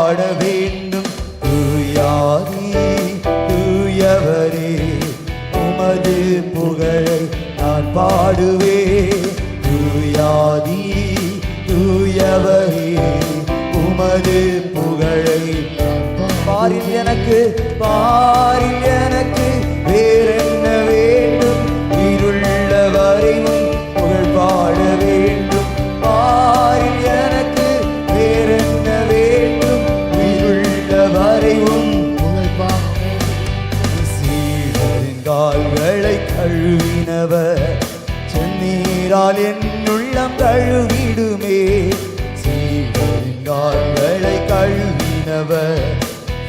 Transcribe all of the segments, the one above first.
பாட வேண்டும். தூயாதி தூயவரே உமது புகழை நான் பாடுவேன். தூயாதி தூயவரே உமது புகழை பாரில் எனக்கு வேறென்ன வேண்டும். இருள்ள வரையும் புகழ் பாட வேண்டும். பாரில் எனக்கு வேறென்ன வேண்டும். இருள்ள வரையும் புகழ் பாட சீடரின் கால்களை கழுவினவர் செந்நீரால் என் உள்ளம் கழுவிடுமே. சீடரின் கால்களை கழுவினவர்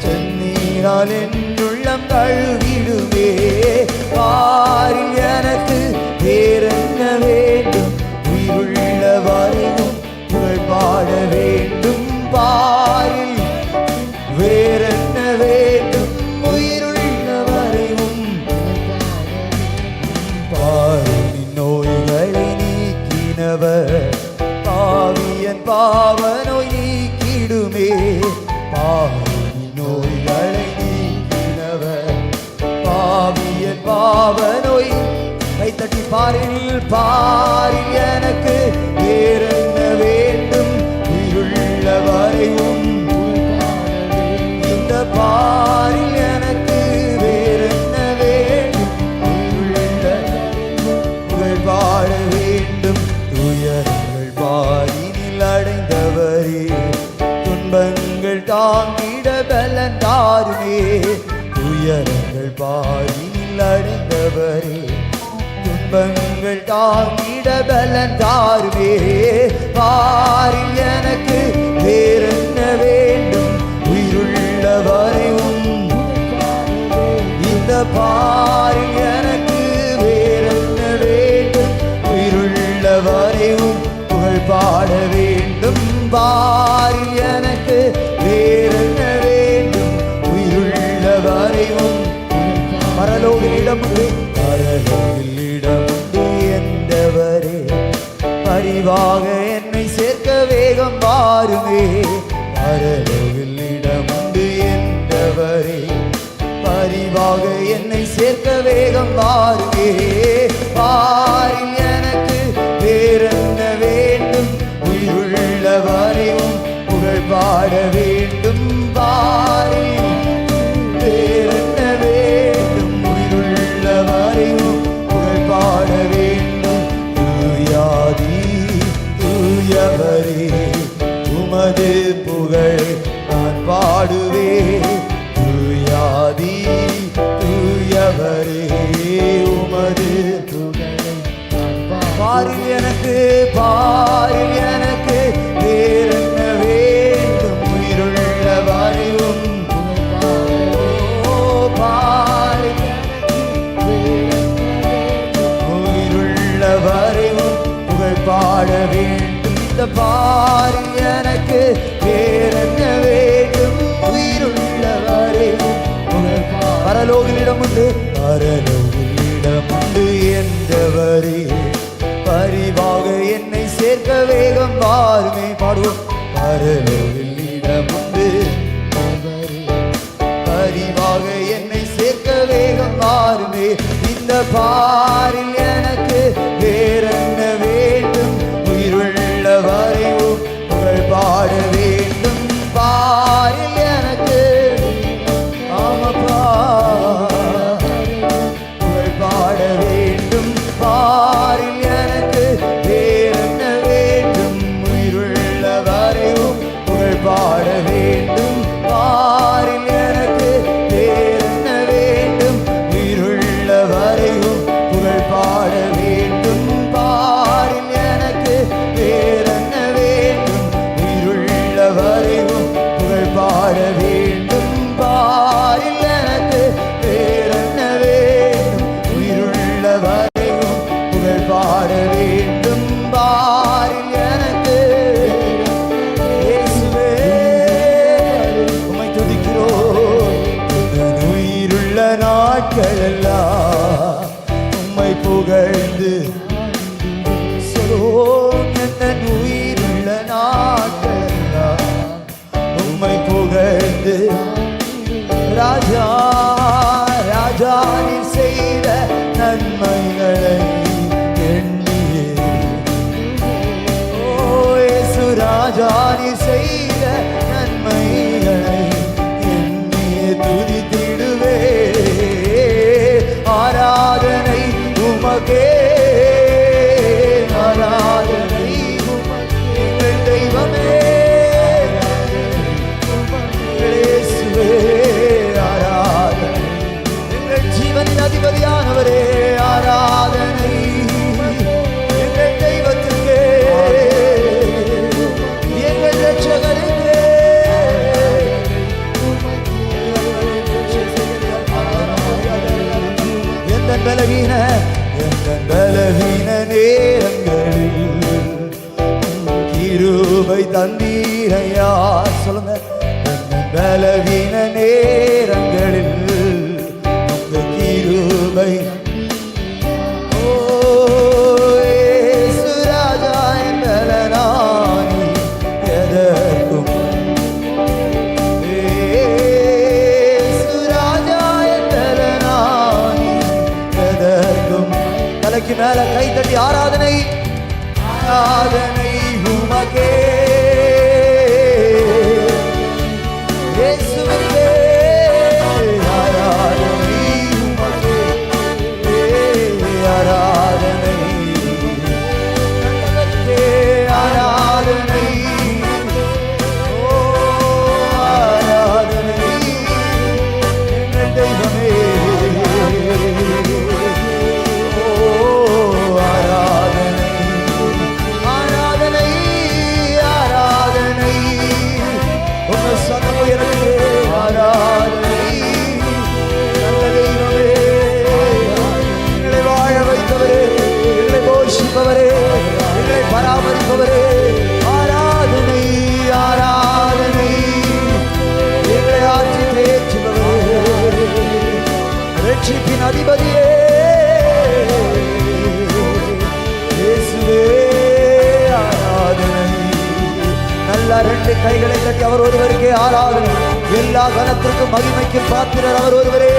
செந்நீரால் என் உள்ளம் கழுவிடுமே. பாரில் எனக்கு வேறென்ன வேண்டும். உயிருள்ள வரையும் புகழ் பாட வேண்டும். பாரில் வேறென்ன வேண்டும். உயிருள்ள வரையும் பாரின் நோய்களை நீக்கினவர் பாவியன் பாவ நோய் நீக்கிடுமே. பாவின் நோய்களை நீக்கினவர் பாவியன் பாவ நோய் கைத்தட்டி பாரில் எனக்கு வேறென்ன வேண்டும். உயிருள்ள வரையும் இந்த பாரில் எனக்கு வேறென்ன வேண்டும். உயிருள்ள புகழ் பாட வேண்டும். துயரங்கள் பாரினில் அடைந்தவரே துன்பங்கள் தாங்கிட பலன் தாருமே. துயரங்கள் பாரினில் அடைந்தவரே துன்பங்கள் தாங்கிட பலன் தாருமே. பாரில் எனக்கு வேறென்ன வேண்டும். உயிருள்ள வரையும் இந்த பாரில் எனக்கு வேறென்ன வேண்டும். உயிருள்ள வரையும் புகழ் பாட வேண்டும். பாரில் எனக்கு வேறென்ன வேண்டும். உயிருள்ள வரையும் பரலோகிடம் என்றவரே பரிவாக என்னை சேர்க்க வேகம் வாருமே. பரலோகிடம் என்றவரே பரிவாக என்னை சேர்க்க வேகம் வாருமே. பாரில் எனக்கு வேறென்ன வேண்டும். உயிருள்ள வரையும் புகழ் பாட வேண்டும். பாரில் வேறென்ன வேண்டும். உயிருள்ள வரையும் புகழ் பாட வேண்டும். தூயாதி தூயவரே உமது புகழை நான் பாடுவேன். தூயாதி தூயவரே உமது புகழை பாரில் எனக்கு வேறென்ன வேண்டும். உயிருள்ள வரையும் பாரில் உயிருள்ள வரையும் புகழ் பாட வேண்டும். இந்த பாரில் எனக்கு வேறென்ன வேண்டும். உயிருள்ள வரையும் புகழ் பரலோகிடம் உண்டு என்றவரே பரிவாக என்னை சேர்க்க வேகம் வாருமே. பாடுவோம். பரலோகிடம் உண்டு பரிவாக என்னை சேர்க்க வேகம் வாருமே. இந்த பாரில் எனக்கு வேறென்ன வேண்டும். உயிருள்ள வரையும் புகழ் பாட வேண்டும். பாரில் எனக்கு ஆமப்பா புகழ் பாட வேண்டும். பாரில் எனக்கு வேறென்ன வேண்டும். உயிருள்ள வரையும் புகழ் பாட வேண்டும். பாரில் எனக்கு வேறென்ன வேண்டும். உயிருள்ள வரையும் புகழ் பாட சொல்லுங்க. பலவீன நேரங்களில் உங்க கிருபை மேல கை தட்டி ஆராதனை ஆராதனை உமக்கே இயேசுவே ஆராதனை உமக்கே ஆராதனை ஆராதனை ஆராதனை எங்கள் தெய்வமே எங்களை பராமரிப்பவரே ஆராதனை ஆராதனை எங்களை ஆட்சி தேற்றுபவரே ரட்சிப்பின் அதிபதியே இயேசுவே ஆராதனை. நல்ல ரெண்டு கைகளை தட்டி அவர் ஒருவருக்கே ஆராதனை. எல்லா கனத்திற்கும் மகிமைக்கு பாத்திரர் அவர் ஒருவரே.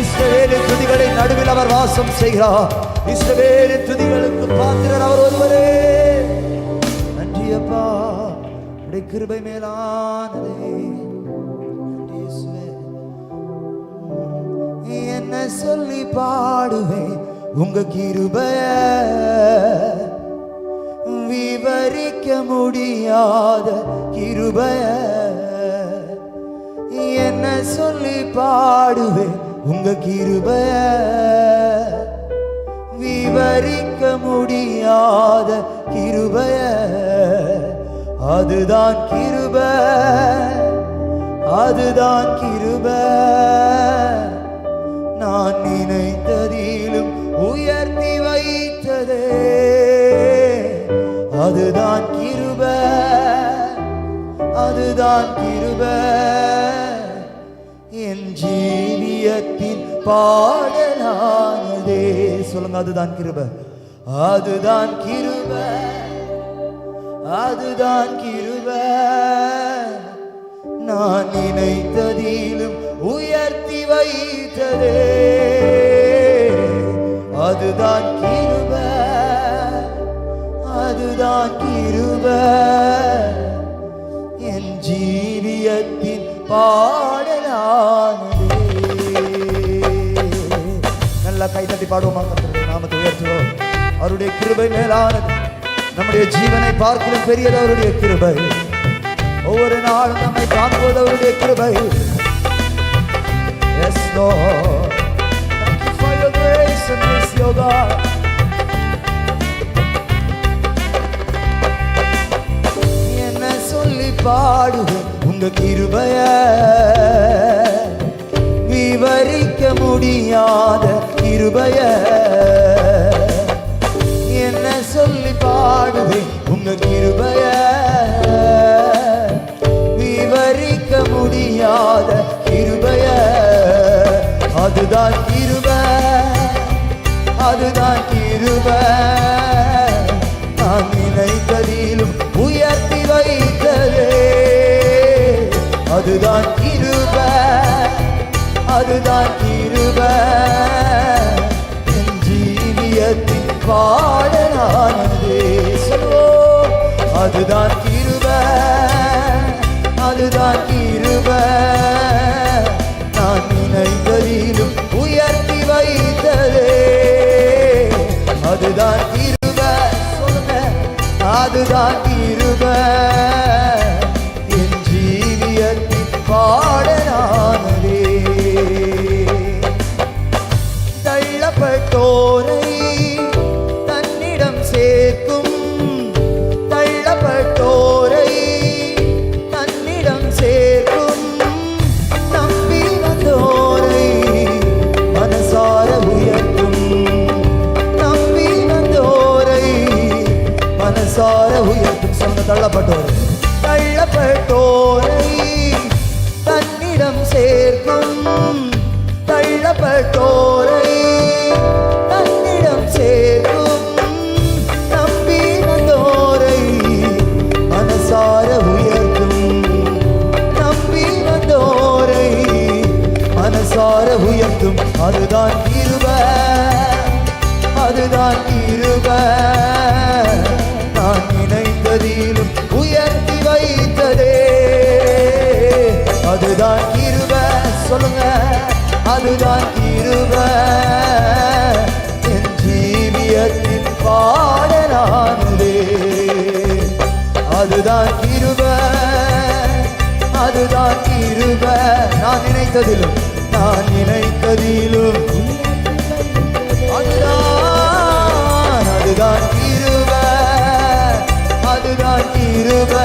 இஸ்ரவேலின் துதிகளை நடுவில் அவர் வாசம் செய்கிறார். இஸ்ரவேலின் துதிகளுக்கு பாத்திரர் அவர் ஒருவரே. நன்றி அப்பா, உடைய கிருபை மேலானதே. என்ன சொல்லி பாடுவேன் உங்க கிருபைய, விவரிக்க முடியாத கிருபைய. என்ன சொல்லி பாடுவேன் உங்க கிருபைய, விவரிக்க முடியாத கிருபைய. அதுதான் கிருபை, அதுதான் கிருபை. நான் நினைத்ததிலும் உயர்த்தி வைத்ததே. அதுதான் கிருபை, அதுதான் கிருபை. என் ஜீவியத்தின் பாடலானதே. சொல்லுங்க, அதுதான் கிருபை, அதுதான் கிருபை, அதுதான் கிருபை. நான் நினைத்ததிலும் உயர்த்தி வைத்ததே. அதுதான் கிருபை, அதுதான் கிருபை. என் ஜீவியத்தின் பாடலானதே. நல்லா கை தட்டி பாடுவோமா? நாமத்தை உயர்த்துவோம். அவருடைய கிருபை மேலானது. நம்முடைய ஜீவனை பார்க்கிறோம் பெரியது அவருடைய கிருபை. ஒவ்வொரு நாளும் நம்மை காண்பது அவருடைய கிருபை. Yes Lord, thank you for your grace and mercy, O God. என்ன சொல்லி பாடுவேன் உங்க கிருபைய, விவரிக்க முடியாத கிருபைய. என்ன சொல்லி பாடுவேன் உங்க கிருபைய, விவரிக்க முடியாத கிருபைய. அதுதான் கிருபை, அதுதான் கிருபை. நான் நினைத்ததிலும் உயர்த்தி வைத்ததே. அதுதான் கிருபை, அதுதான் கிருபை. என் ஜீவியத்தின் பாடலானதே. சொல்லுவோம், அதுதான் கிருபை, அதுதான் கிருபை. நான் நினைத்ததிலும் உயர்த்தி வைத்ததே. அதுதான் கிருபை. சொல்லுங்க, அதுதான் கிருபை. என் ஜீவியத்தின் பாடலானதே. தள்ளப்பட்டோரை தன்னிடம் சேர்க்கும், தள்ளப்பட்டோரை தன்னிடம் சேர்க்கும். நம்பி வந்தோரை மனசார உயர்த்தும், நம்பி வந்தோரை மனசார உயர்த்தும். சொன்ன தள்ளப்பட்டோரை தள்ளப்பட்டோரை தன்னிடம் சேர்க்கும், தள்ளப்பட்டோரை தன்னிடம் சேர்க்கும், நம்பி வந்தோரை மனசார உயர்த்தும், நம்பி வந்தோரை மனசார உயர்த்தும். அதுதான் கிருபை, அதுதான் கிருபை, நான் நினைத்ததிலும் உயர்த்தி வைத்ததே. அதுதான் கிருபை, சொல்லுங்க, அதுதான் கிருபை, என் ஜீவியத்தின் பாடலானதே. அதுதான் கிருபை, அதுதான் கிருபை, நான் நினைத்ததிலும், நான் நினைத்ததிலும், அதுதான், அதுதான் கிருபை, அதுதான் கிருபை,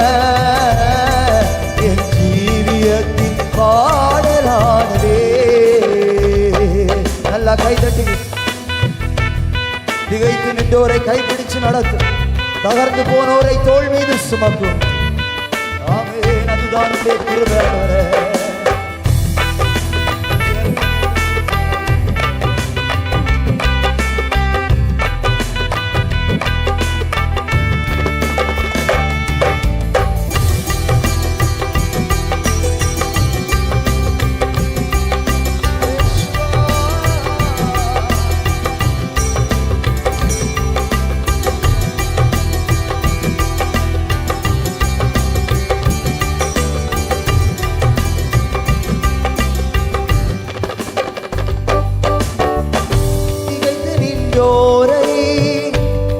என் ஜீவியத்தின் பாடலானதே. நல்லா கைதட்டி திகைத்து நின்றோரை கைப்பிடிச்சு நடத்தும், தகர்ந்து போனோரை தோள் மீது சுமக்கும். ஆமென். அதுதான் கிருபை.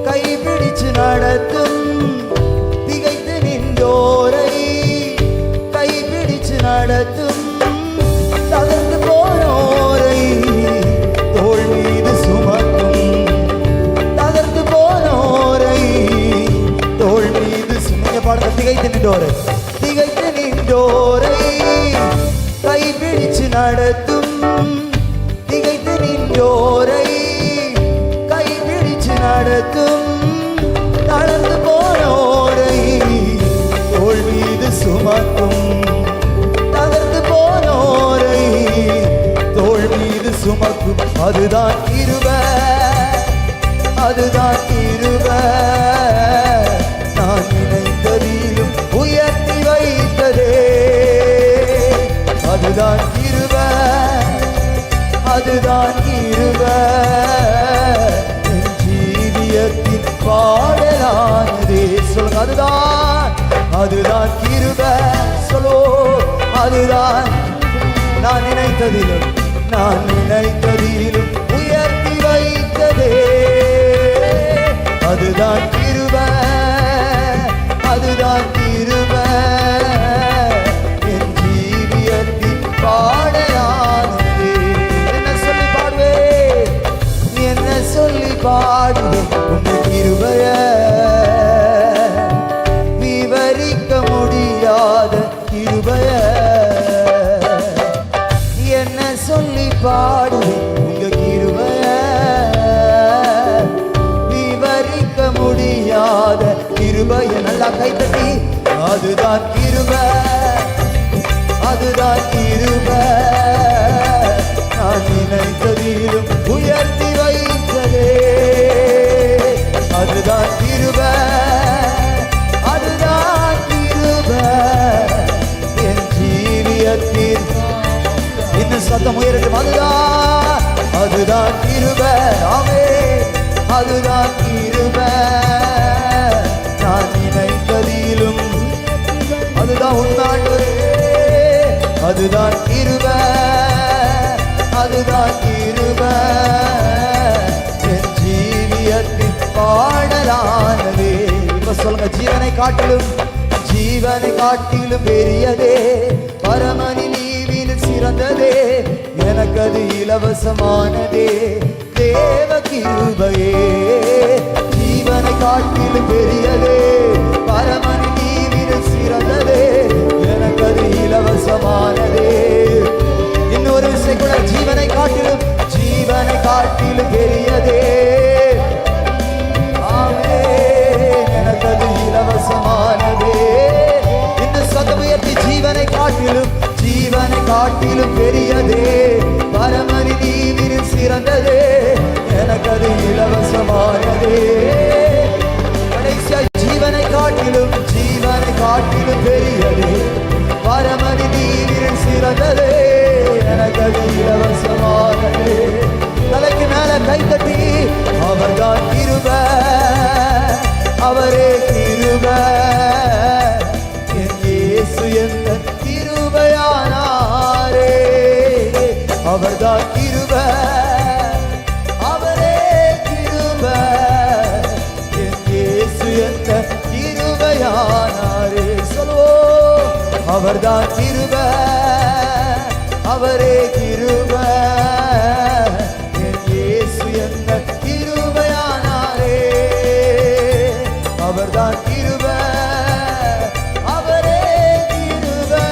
கைப்பிடிச்சு நடத்தும், திகைத்து நின்றோரை கைப்பிடிச்சு நடத்தும், தகர்ந்து போனோரை தோள் மீது சுமக்கும், தகர்ந்து போனோரை தோள் மீது சுமங்க பாடுங்க. திகைத்து நின்றோரை, திகைத்து நின்றோரை கைப்பிடிச்சு நடத்தும், திகைத்து நின்றோரை நடத்தும், நடந்து போனோரை தோள் மீது சுமக்கும், தகர்ந்து போனோரை தோள் மீது சுமக்கும். அதுதான் கிருபை, அதுதான் கிருபை, நான் நினைத்ததிலும் உயர்த்தி வைத்ததே. அதுதான் கிருபை, அதுதான் கிருபை, பாடலானதே. சொல்லுங்க, அதுதான், அதுதான் கிருபை. சொல்லோ, அதுதான், நான் நினைத்ததிலும், நான் நினைத்ததிலும் உயர்த்தி வைத்ததே. அதுதான் கிருபை, அதுதான் கிருபை, என் ஜீவியத்தின் பாடலானதே. என்ன சொல்லி பாடுவேன், என்ன சொல்லி பாடுவேன் உங்க கிருபைய, விவரிக்க முடியாத கிருபைய. என்ன சொல்லி பாடுவேன் உங்க கிருபைய, விவரிக்க முடியாத கிருபைய. நல்லா கைத்தட்டி, அதுதான் கிருபை, அதுதான் கிருபை, நான் நினைத்ததிலும் உயர்த்தி வைத்ததே. அதுதான் கிருபை, அதுதான் கிருபை, என் ஜீவியத்தின். இன்னும் சத்தம் உயரட்டும். அதுதான், அதுதான் கிருபை. ஆமென். அதுதான் கிருபை, நான் நினைத்ததிலும், அதுதான் உண்மையானவரே. அதுதான் கிருபை, அதுதான் கிருபை, என் ஜீவியத்தின் பாடலானதே. இப்ப சொல்லுங்க, ஜீவனை காட்டிலும், ஜீவனை காட்டிலும் பெரியதே, பரமனின் ஈவில் சிறந்ததே, எனக்கு அது இலவசமானதே, தேவ கிருபையே. ஜீவனை காட்டிலும் பெரியதே, பரமனின் ஈவில் சிறந்ததே, எனக்கு அது இலவசமானதே. இன்னொரு விஷயம் கூட, ஜீவனை காட்டிலும், ஜீவனை காட்டிலும் பெரியதே. ஆமென். எனக்கு அது இலவசமானதே, அவரே கிருபை என் இயேசு எந்த கிருபையானாரே அவர்தான் கிருபை அவரே கிருபை என் இயேசு எந்த கிருபையானாரே சொல்லுவோம் அவர்தான் கிருபை அவரே கிருபை என் இயேசு எந்த கிருபையானாரே அவர்தான் கிருபை அவரே கிருபை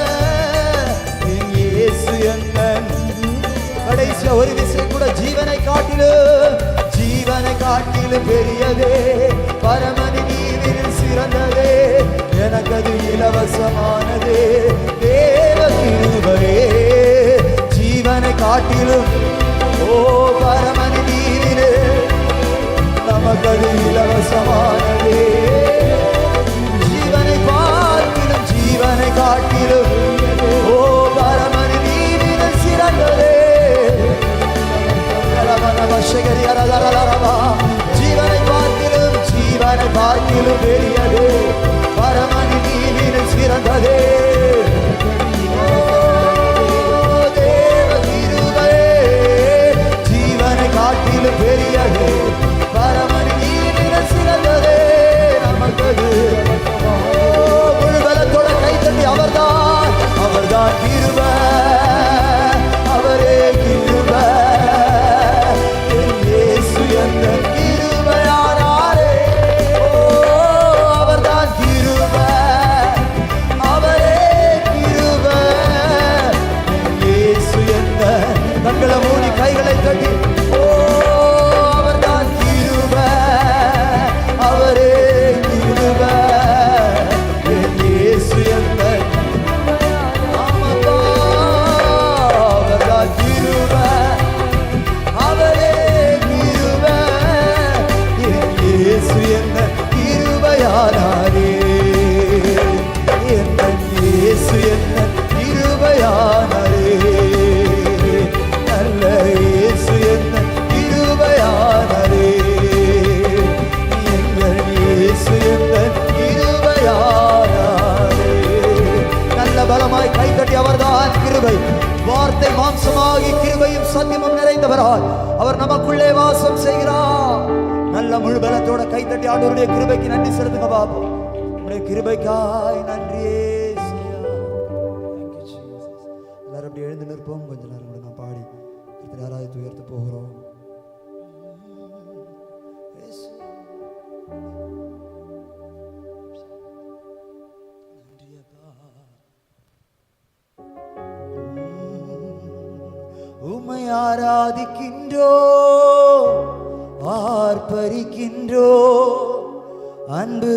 என் இயேசு எந்த கடைசியா ஒரு விஷயம் கூட ஜீவனை காட்டிலும் பெரியதே பரமனி நீரில் சிறந்ததே எனக்கு அது இலவசமானதே தேவ கிருபையே ஜீவனை காட்டிலும் ஓ பரமனி நீரிலே நமக்கு அது இலவசமானதே ஜீவனை காட்டிலும் ஓ பரமனி நீரில் சிறந்ததே ஜீவனை பார்க்கிலும் பெரியதே பரமனி நீரில் சிறந்ததே தேவ கிருபையே ஜீவனை காட்டிலும் பெரியதே பரமனி நீரில் சிறந்ததே நமக்கு முழுபலத்தோட கைத்தட்டி அவர்தான் கிருபை அவரே கிருபை என் இயேசு எந்த கிருபையானாரே அவர்தான் கிருபை அவரே கிருபை என் இயேசு எந்த கண்களை மூடி கைகளை தட்டி அவர்தான் கிருபை அவரே கிருபை என் இயேசு எந்த அவர்தான் கிருபை அவரே கிருபை என் இயேசு எந்த கிருபையானாரே என் இயேசு எந்த கிருபையானாரே நல்ல இயேசு எந்த கிருபையானாரே எங்கள் இயேசு எந்த கிருபையானாரே நல்ல பலமாய் கைத்தட்டி அவர்தான் கிருபை வார்த்தை மாம்சமாகி கிருபையும் சத்தியமும் நிறைந்தவராய் அவர் நமக்குள்ளே வாசம் செய்கிறார் நல்ல முழு பலத்தோட கைத்தட்டி ஆண்டவருடைய கிருபைக்கு நன்றி செலுத்துங்க பாப்போம் உங்களுடைய கிருபைக்காய் நன்றியே எல்லாரும் அப்படி எழுந்து நிற்போம் கொஞ்ச நேரம் கூட நான் பாடி ஆராய்ச்சி உயர்த்த போகிறோம் உம்மை ஆராதிக்கின்றோ ஆர்ப்பரிக்கின்றோ அன்பு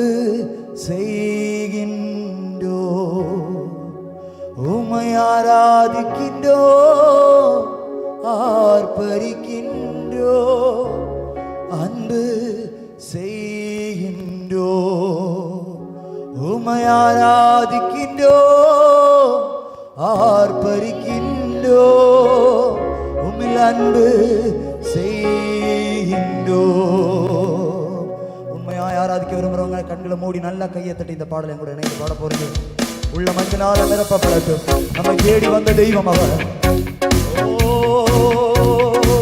செய்கின்றோ உம்மை ஆராதிக்கின்றோ ஆர்ப்பரிக்கின்றோ அன்பு செய்கின்றோ உம்மை ஆராதிக்கின்றோ ஆர்ப்பரிக்கின்றோ உம்மில் அன்பு செய்கின்றோ உண்மையாய் ஆராதிக்க விரும்புறவங்க கண்களை மூடி நல்லா கையை தட்டி இந்த பாடலை கூட இணைந்து பாட போறீங்க உள்ள மஞ்சளால நிரப்பப்படட்டும் நம்மை தேடி வந்த தெய்வம் அவர்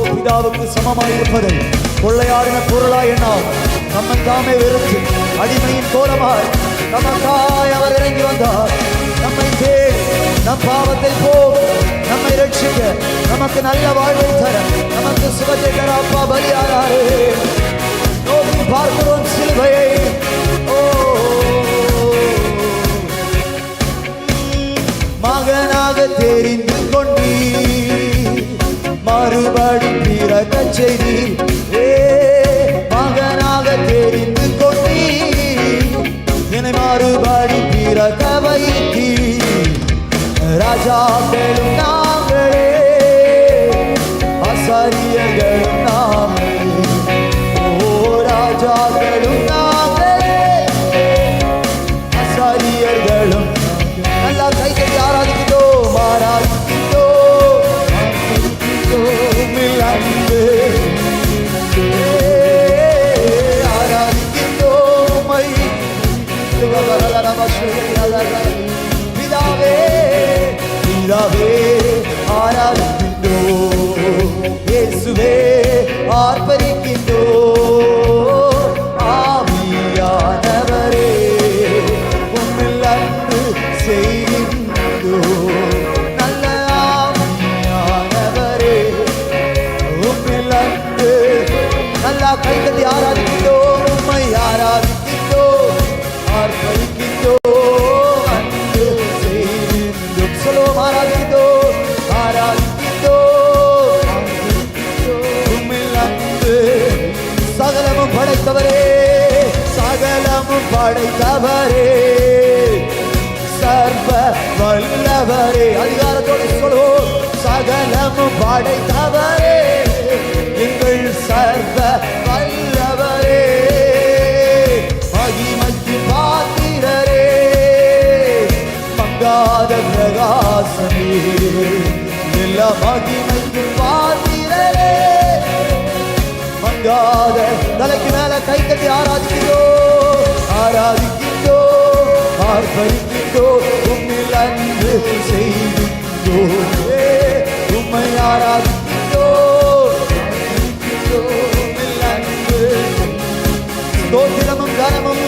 பிதாவுக்கு சமமாய் இருப்பதை கொள்ளையாடின பொருளாய் எண்ணால் நம்மை தாமே வெறுத்து அடிமையின் கோலமாய் நமக்காய் அவர் இறங்கி வந்தார் நம்மை தேடி நம் பாவத்தை போக நம்மை ரட்சிக்க நமக்கு நல்ல வாழ்வை தர நமக்கு சுகத்தை தர அப்பா பலியானாரே நோக்கி பார்க்கிறோம் சிலுவையை மகனாக தெரிந்து கொண்டீ மறுபடி பிறக்க செய்தி மகனாக தெரிந்து கொண்டீ என்னை மறுபடி பிறக்க வைத்தீ ராஜாக்களும் நாங்களே ஆசாரியர்களும் நாங்களே ஓ ராஜாக்களும் நாங்களே ஆசாரியர்களும் நல்லா கைத்தட்டி ஆராதிக்கிட்டோம் அன்பு ஆராதிக்கிட்டோம் சகலமும் படைத்தவரே, சர்வ வல்லவரே. அதிகாரத்தோடு சொல்லுவோம், சகலமும் படைத்தவரே, எங்கள் சர்வ வல்லவரே, மகிமைக்கு பாத்திரரே, மங்காத பிரகாசமே, எல்லா மகிமைக்கு பாத்திரரே, மங்காத. தலைக்கு மேல கை கட்டி ஆராதிக்கிறோ, ஆராதிக்கிறோ, ஆர்ப்பரிக்கிறோ, உம்மில் அன்பு செய்கின்றோ, உம்மை ஆராதிக்கிறோ, உம்மில் அன்பு. ஸ்தோத்திரமும் கனமும்,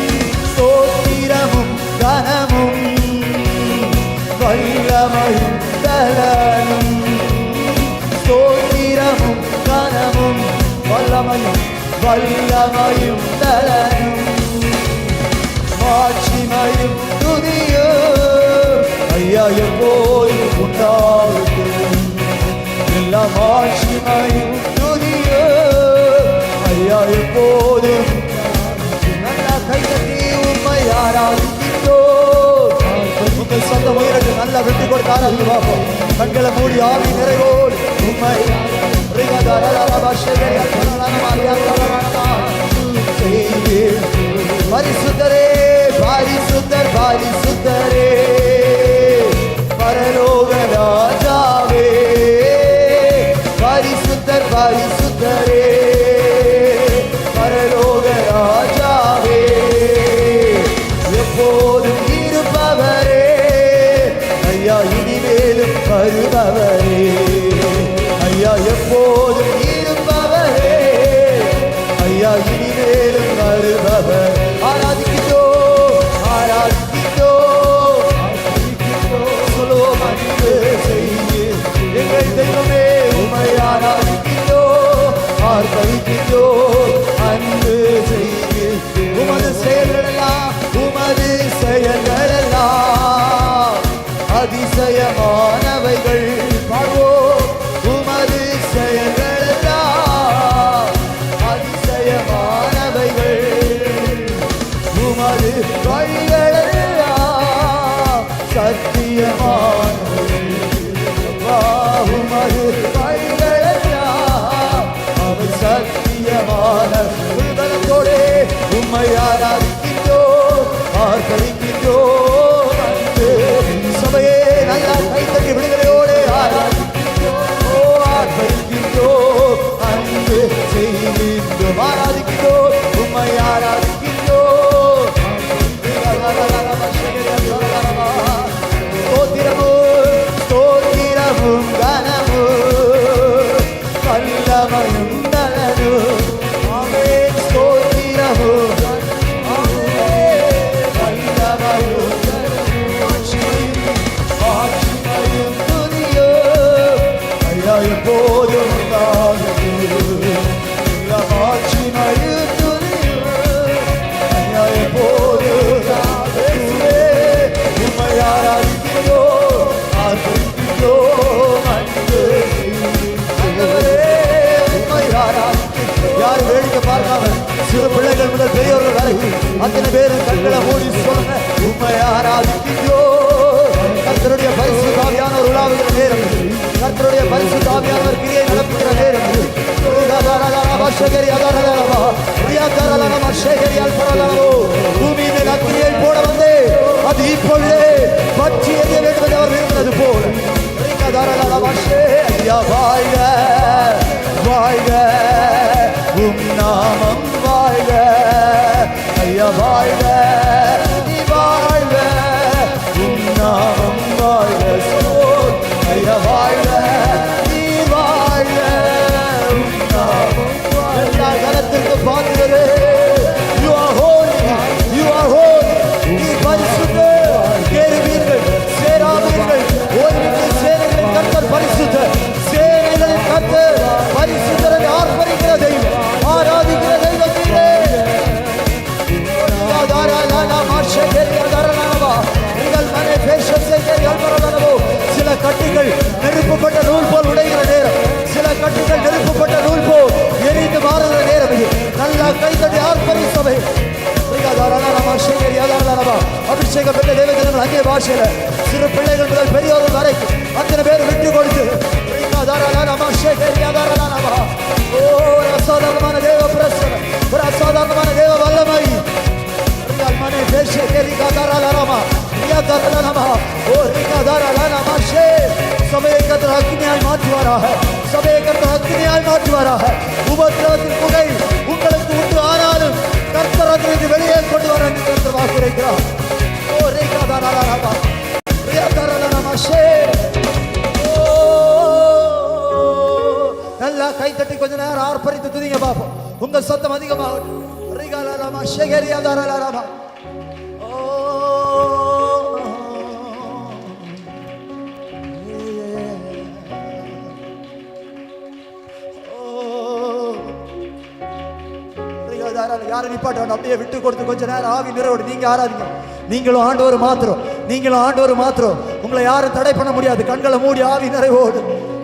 ஸ்தோத்திரமும் கனமும், வல்லமையும் பலனும், ஸ்தோத்திரமும் கனமும், வல்லமையும் வல்லமையும் பலனும், மாட்சிமையும் துதியும் ஐயா எப்போதும் உண்டாகட்டும். எல்லா மாட்சிமையும் துதியும் ஐயா எப்போதும். நல்லா கைகட்டி உம்மை ஆராதிக்கின்றோம். உங்கள் சொந்த உயிருக்கு நல்லா வெற்றி கொடுத்து ஆராதிக்க பார்ப்போம். கண்களை மூடி ஆவி நிறைவோடு உம்மை பரிசுத்தரே, பரிசுத்தர், பரிசுத்தரே, பரலோக ராஜாவே, பரிசுத்தர், பரிசுத்தரே, பரலோக ராஜாவே, எப்போதும் இருப்பவரே, ஐயா இனிமேலும் வருபவரே, ஐயா எப்போதும் இருப்பவரே, ஐயா இனிமேலும் வருபவர். ஆராதிக்கிட்டோ, ஆராதிக்கிட்டோ, சொல்லுவோம் அன்பு செய்து எங்கள் தெய்வமே, உமை ஆராதிக்கிட்டோ, ஆர்ப்பரிக்கிட்டோ, அன்பு செய்து. உமது செயல்களெல்லாம், உமது செயல்களெல்லாம் அதிசயமானவைகள். பாடுவோம், உமது செயல்களெல்லாம் அதிசயமானவைகள், உமது வழிகளெல்லாம் சத்தியமானவைகள், உமது வழிகளெல்லாம் அவை சத்தியமான. உள்பலத்தோடே உம்மை ஆராதிக்கின்றோம், ஆர்ப்பரிக்கின்றோம். அன்பு சபையே நல்லா கைத்தட்டி விடுதலையோடு ஆராதிக்கின்றோம், ஆர்ப்பரிக்கின்றோம், அன்பு செய்கின்றோம், ஆராதிக்கின்றோம், உம்மை ஆராதிக்கின்றோம். ஸ்தோத்திரமும், ஸ்தோத்திரமும் கனமும், வல்லமையும் நலனும், ஆமென். ஸ்தோத்திரமும் வல்லமையும் ஆட்சிமையும் துதியும் ஐயா எப்போதும் ஆட்சிமையும் துதியும் ஐயா எப்போதும். உம்மை ஆராதிக்கிறோம், ஆர்ப்பரிக்கிறோம், அன்பு உம்மை ஆராதிக்கிறோம். யார் வேடிக்கை பார்க்காம சிறு பிள்ளைகள் முதல் பெரியவர்கள் வரை அத்தனை பேரும் கண்களை மூடி சொல்லுங்க, உம்மை ஆராதிக்கிறோம். கர்த்தருடைய பரிசுத்த ஆவியானவர் உலாவுகிற நேரம், கர்த்தருடைய பரிசுத்த ஆவியானவர் கிரியை நடப்புகிற நேரம். பூமியின் மேல் அக்கினியை போட வந்து அது இப்பொழுதே பற்றி எரிய வேண்டும் என்று அவர் விரும்பினது போல. வாழ்க, வாழ்க, உம் நாமம் வாழ்க, ஐயா வாழ்க, நீ வாழ்க, உம் நாமம் வாழ்க, ஐயா வாழ்க, நீ வாழ்க, உம் நாமம் எல்லா கனத்திற்கு பாத்திரரே. You are holy, you are holy, நீ பரிசுத்தர். கேருபீன்கள், சேராபீன்கள், ஓய்விட்டு சேனைகளின் கர்த்தர் பரிசுத்தர், சேனைகளின் கர்த்தர் பரிசுத்தரை ஆர்ப்பரிக்கிற தெய்வம், ஆராதிக்கிற தெய்வம் நீரே. சில கட்டுகள் நெருப்பப்பட்ட நூல் போல் உடைகிற நேரம், சில கட்டுகள் நெருப்பப்பட்ட நூல் போல் எரிந்து மாறுகிற நேரம் இது. நல்லா கைத்தட்டி ஆர்ப்பரி சபை. அபிஷேகம் பெற்ற தேவஜனங்கள் அங்கே பாஷையில சிறு பிள்ளைகள் முதல் பெரியவர்கள் வரைக்கும் அத்தனை பேர் விட்டு கொடுத்து அசாதாரணமான தேவ பிரசனம், ஒரு அசாதாரணமான தேவ வல்லமை மனை பேச சபையை கர்த்தர் அக்கினியாய் மாற்றுவாராக, சபையை கர்த்தர் அக்கினியாய் மாற்றுவாராக. உபத்திரவத்தின் புகை உங்களுக்கு உண்டு, ஆனாலும் கர்த்தர் அதிலிருந்து வெளியே கொண்டு வர கர்த்தர் வாக்குரைக்கிறார். நல்லா கை தட்டி கொஞ்ச நேரம் ஆர்ப்பரித்து துதிங்க பாப்போம். உங்க சத்தம் அதிகமாகட்டும். யாரும் நிப்பாட்ட அப்படியே விட்டு கொடுத்து கொஞ்ச நேரம் ஆவி நிறைவோடு நீங்க ஆராதிங்க. நீங்களும் ஆண்டவர் மாத்திரம், நீங்களும் ஆண்டவர் மாத்திரம். உங்களை யாரும் தடை பண்ண முடியாது. கண்களை மூடி ஆவி நிறைவோடு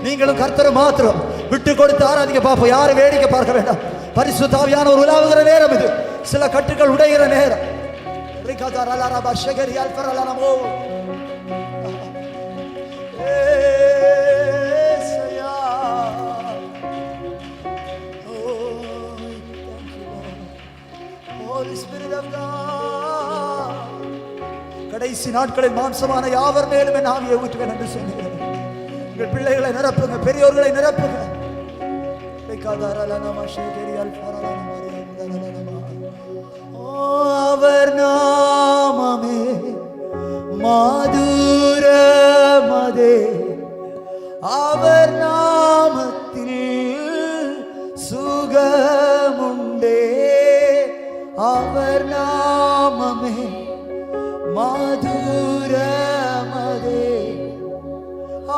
நீங்களும் கர்த்தர் மாத்திரம் விட்டு கொடுத்து ஆராதிக்க பாப்போம். யாரும் வேடிக்கை பார்க்க வேண்டாம். பரிசுத்த ஆவியான ஒரு உலாவுகிற நேரம் இது. சில கட்டுகள் உடைகிற நேரம். கடைசி நாட்களில் மாம்சமான யாவர் மேலும் என் ஆவியை ஊற்றுவேன் என்று சொன்னீர்கள். உங்கள் பிள்ளைகளை நிரப்புங்க, பெரியோர்களை நிரப்புங்க. அவர் நாமமே மாதுரமதே, அவர் நாமத்தில் சுகமுண்டே. அவர் நாமமே மாதுரமதே,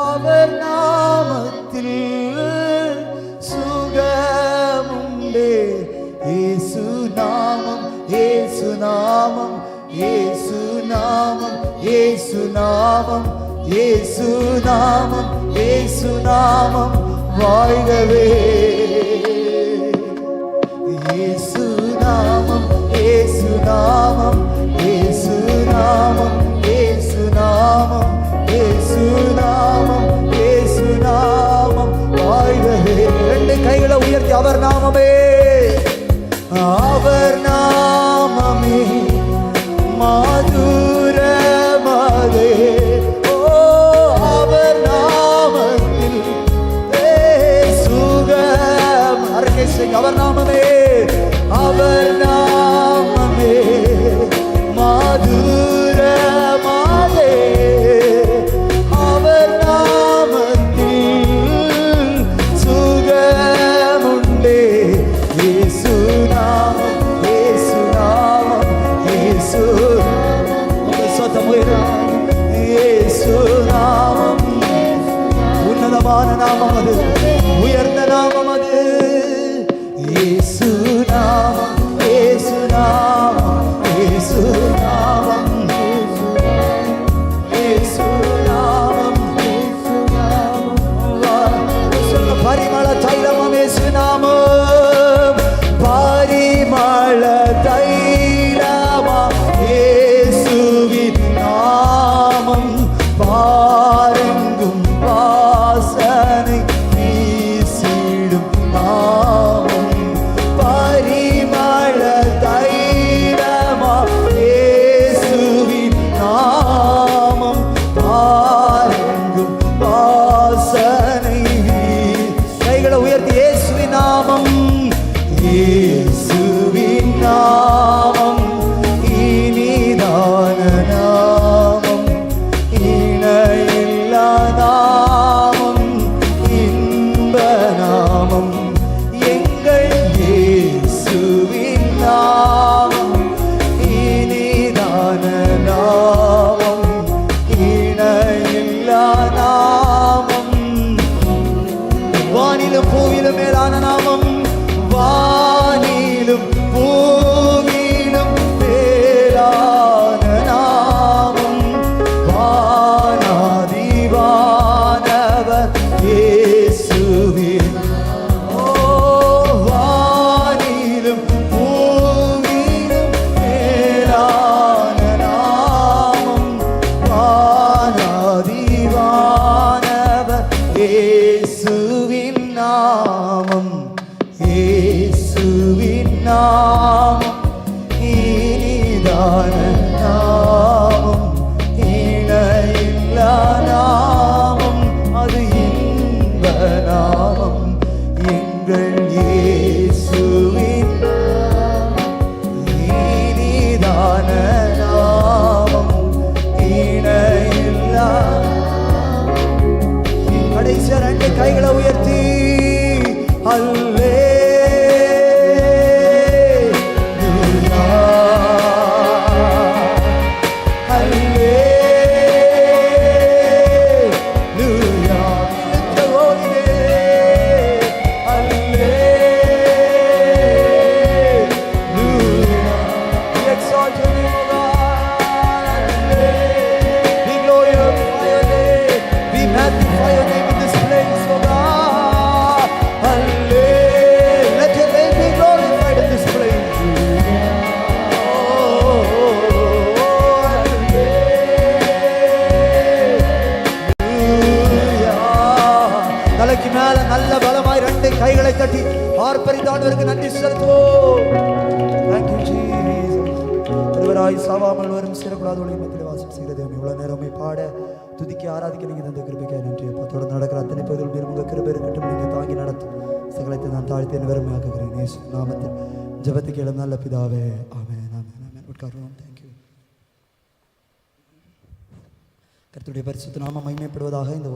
அவர் நாமத்தில் சுகமுண்டே. இயேசு நாமம், இயேசு நாமம், இயேசு நாமம், இயேசு நாமம், இயேசு நாமம், இயேசு நாமம் வாழ்கவே. இயேசு நாமம், இயேசு நாமம், இயேசு நாமம், இயேசு நாமம், இயேசு நாமம், இயேசு நாமம் வாழ்கவே. ரெண்டு கைகளை உயர்த்தி அவர் நாமமே, அவர் நாமமே மாதுரமதே. ஓ அவர் நாமத்தில் சுகம். அரக்கை சிங் அவர் நாமமே, அவர் நாமமே மாதுரமதே, அவர் நாமத்தில் சுகமுண்டே. இயேசு நாமம், இயேசு நாமம், இனிதான நாமம், இணையில்லா நாமம், அது இன்ப நாமம், எங்கள் இயேசுவின் இனிதான நாமம், இணையில்லா. கடைசியா 2 கைகளை உயர்த்தி அல்லேலூயா, அல்லேலூயா, இந்த ஓதிலே அல்லேலூயா. We exalt your name, O God. We glorify your name. We magnify your name in this place, O God. Hallelujah. Let your name be glorified in this place. Oh, hallelujah. தலைக்கு மேல நல்ல பலமாய் 2 கைகளை தட்டி ஆர்ப்பரித்தாண்டவருக்கு நன்றி செலுத்துவோம். Thank you, Jesus. திருவராய் சாவாமல் வரும் சிறப்புடாத ஒளி மத்தியில் வாசம் செய்கிறது. இவ்வளவு நேரமே பாட துதிக்க ஆராதிக்க நீங்க தந்த கிருபைக்காக நன்றி. அப்பா, தொடர்ந்து நடக்கிற அத்தனை பகுதியில் உங்க கிருபை இருக்கட்டும். நீங்க தாங்கி நடத்தும் சகலத்தை நான் தாழ்த்தி வெறுமையாக்குகிறேன். இயேசு நாமத்தில் ஜெபத்துக்கு எழுந்த நல்ல பிதாவே, ஆமென், ஆமென், ஆமென். உட்காருவோம். தேங்க்யூ. கர்த்தருடைய பரிசுத்த நாமம் மகிமைப்படுவதாக. இந்த